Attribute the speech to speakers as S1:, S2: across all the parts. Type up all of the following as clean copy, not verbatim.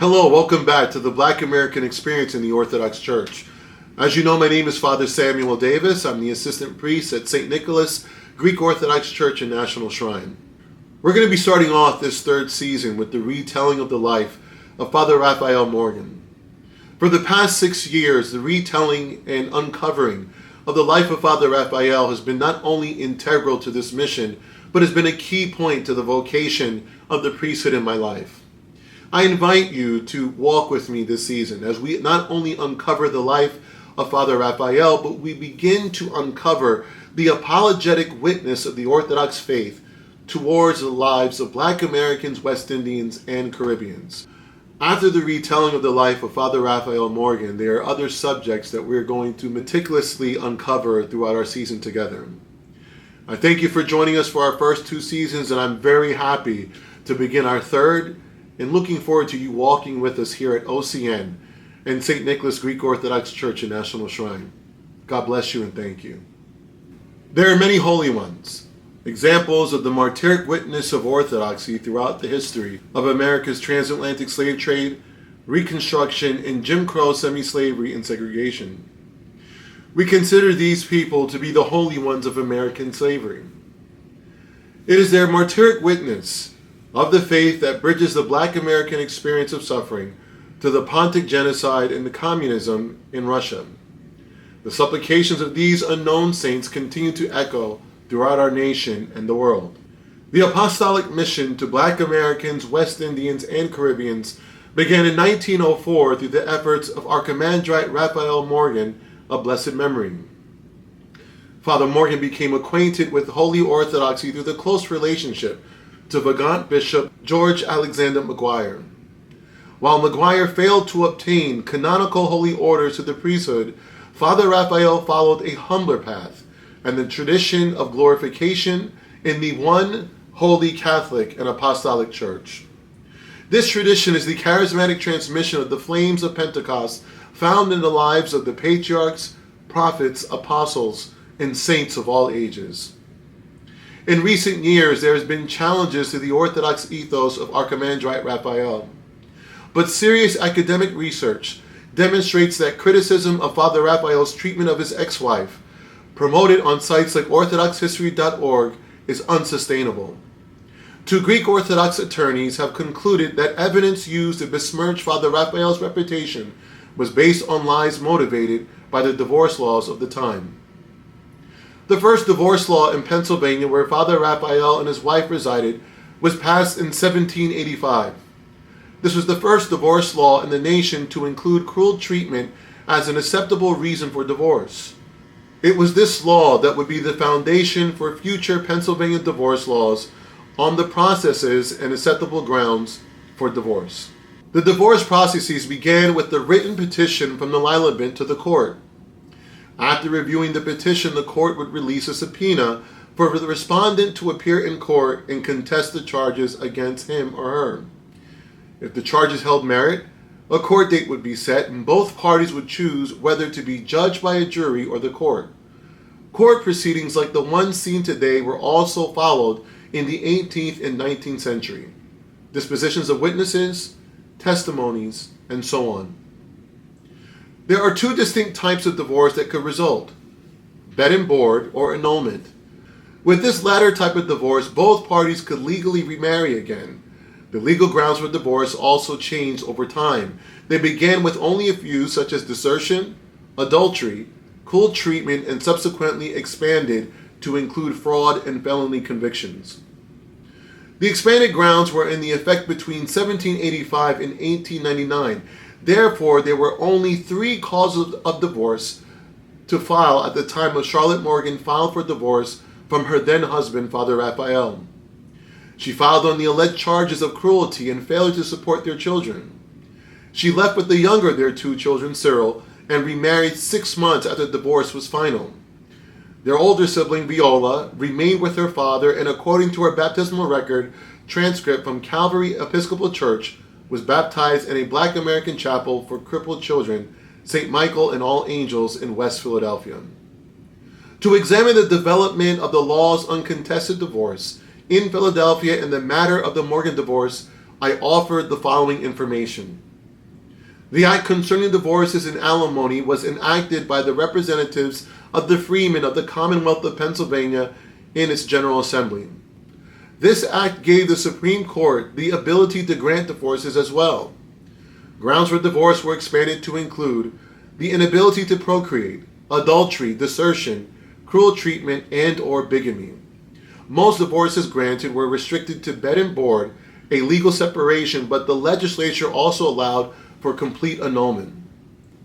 S1: Hello, welcome back to the Black American Experience in the Orthodox Church. As you know, my name is Father Samuel Davis. I'm the assistant priest at St. Nicholas Greek Orthodox Church and National Shrine. We're going to be starting off this third season with the retelling of the life of Father Raphael Morgan. For the past 6 years, the retelling and uncovering of the life of Father Raphael has been not only integral to this mission, but has been a key point to the vocation of the priesthood in my life. I invite you to walk with me this season as we not only uncover the life of Father Raphael, but we begin to uncover the apologetic witness of the Orthodox faith towards the lives of Black Americans, West Indians, and Caribbeans. After the retelling of the life of Father Raphael Morgan, there are other subjects that we're going to meticulously uncover throughout our season together. I thank you for joining us for our first 2 seasons, and I'm very happy to begin our third, and looking forward to you walking with us here at OCN and St. Nicholas Greek Orthodox Church and National Shrine. God bless you and thank you. There are many holy ones, examples of the martyric witness of orthodoxy throughout the history of America's transatlantic slave trade, Reconstruction, and Jim Crow semi-slavery and segregation. We consider these people to be the holy ones of American slavery. It is their martyric witness of the faith that bridges the Black American experience of suffering to the Pontic genocide and the communism in Russia. The supplications of these unknown saints continue to echo throughout our nation and the world. The apostolic mission to Black Americans, West Indians, and Caribbeans began in 1904 through the efforts of Archimandrite Raphael Morgan of blessed memory. Father Morgan became acquainted with Holy Orthodoxy through the close relationship to Vagant Bishop George Alexander Maguire. While Maguire failed to obtain canonical holy orders to the priesthood, Father Raphael followed a humbler path and the tradition of glorification in the one holy Catholic and Apostolic Church. This tradition is the charismatic transmission of the flames of Pentecost found in the lives of the patriarchs, prophets, apostles, and saints of all ages. In recent years, there has been challenges to the Orthodox ethos of Archimandrite Raphael, but serious academic research demonstrates that criticism of Father Raphael's treatment of his ex-wife, promoted on sites like orthodoxhistory.org, is unsustainable. 2 Greek Orthodox attorneys have concluded that evidence used to besmirch Father Raphael's reputation was based on lies motivated by the divorce laws of the time. The first divorce law in Pennsylvania, where Father Raphael and his wife resided, was passed in 1785. This was the first divorce law in the nation to include cruel treatment as an acceptable reason for divorce. It was this law that would be the foundation for future Pennsylvania divorce laws on the processes and acceptable grounds for divorce. The divorce processes began with the written petition from the litigant to the court. After reviewing the petition, the court would release a subpoena for the respondent to appear in court and contest the charges against him or her. If the charges held merit, a court date would be set and both parties would choose whether to be judged by a jury or the court. Court proceedings like the ones seen today were also followed in the 18th and 19th century. Dispositions of witnesses, testimonies, and so on. There are 2 distinct types of divorce that could result: bed and board or annulment. With this latter type of divorce, both parties could legally remarry again. The legal grounds for divorce also changed over time. They began with only a few, such as desertion, adultery, cruel treatment, and subsequently expanded to include fraud and felony convictions. The expanded grounds were in the effect between 1785 and 1899. Therefore, there were only 3 causes of divorce to file at the time of Charlotte Morgan filed for divorce from her then husband, Father Raphael. She filed on the alleged charges of cruelty and failure to support their children. She left with the younger of their 2 children, Cyril, and remarried 6 months after the divorce was final. Their older sibling, Viola, remained with her father, and according to her baptismal record transcript from Calvary Episcopal Church, was baptized in a Black American chapel for crippled children, St. Michael and All Angels in West Philadelphia. To examine the development of the law's uncontested divorce in Philadelphia and the matter of the Morgan divorce, I offered the following information. The act concerning divorces and alimony was enacted by the representatives of the freemen of the Commonwealth of Pennsylvania in its General Assembly. This act gave the Supreme Court the ability to grant divorces as well. Grounds for divorce were expanded to include the inability to procreate, adultery, desertion, cruel treatment, and/or bigamy. Most divorces granted were restricted to bed and board, a legal separation, but the legislature also allowed for complete annulment.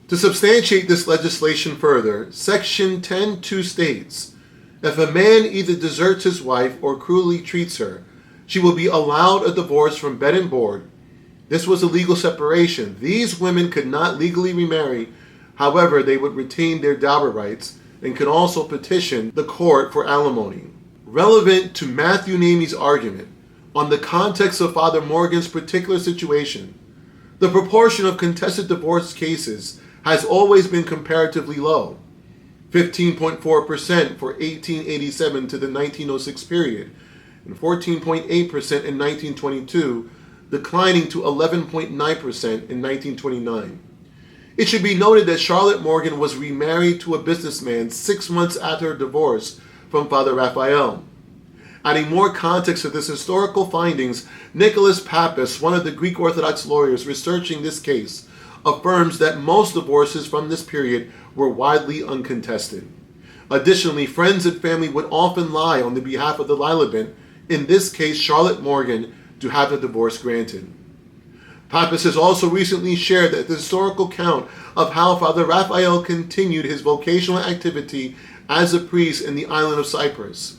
S1: To substantiate this legislation further, Section 10(2) states, "If a man either deserts his wife or cruelly treats her, she will be allowed a divorce from bed and board." This was a legal separation. These women could not legally remarry. However, they would retain their dower rights and could also petition the court for alimony. Relevant to Matthew Namie's argument on the context of Father Morgan's particular situation, the proportion of contested divorce cases has always been comparatively low, 15.4% for 1887 to the 1906 period, and 14.8% in 1922, declining to 11.9% in 1929. It should be noted that Charlotte Morgan was remarried to a businessman 6 months after her divorce from Father Raphael. Adding more context to this historical findings, Nicholas Pappas, one of the Greek Orthodox lawyers researching this case, affirms that most divorces from this period were widely uncontested. Additionally, friends and family would often lie on the behalf of the liabent, in this case Charlotte Morgan, to have the divorce granted. Pappas has also recently shared that the historical count of how Father Raphael continued his vocational activity as a priest in the island of Cyprus.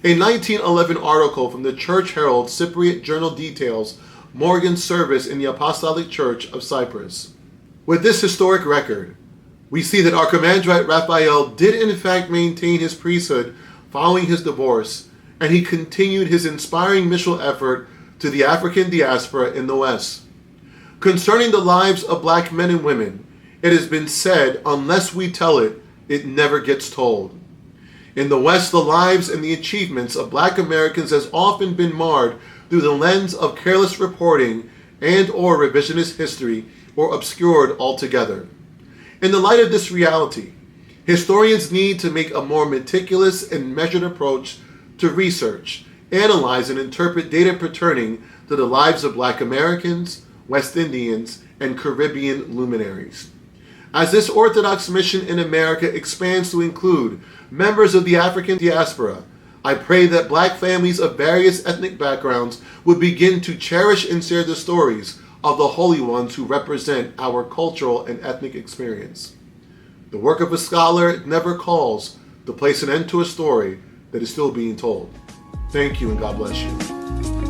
S1: A 1911 article from the Church Herald Cypriot Journal details Morgan's service in the Apostolic Church of Cyprus. With this historic record, we see that Archimandrite Raphael did in fact maintain his priesthood following his divorce, and he continued his inspiring missional effort to the African diaspora in the West. Concerning the lives of black men and women, it has been said, unless we tell it, it never gets told. In the West, the lives and the achievements of black Americans has often been marred through the lens of careless reporting and/or revisionist history, or obscured altogether. In the light of this reality, historians need to make a more meticulous and measured approach to research, analyze, and interpret data pertaining to the lives of black Americans, West Indians, and Caribbean luminaries. As this Orthodox mission in America expands to include members of the African diaspora, I pray that black families of various ethnic backgrounds would begin to cherish and share the stories of the holy ones who represent our cultural and ethnic experience. The work of a scholar never calls to place an end to a story that is still being told. Thank you, and God bless you.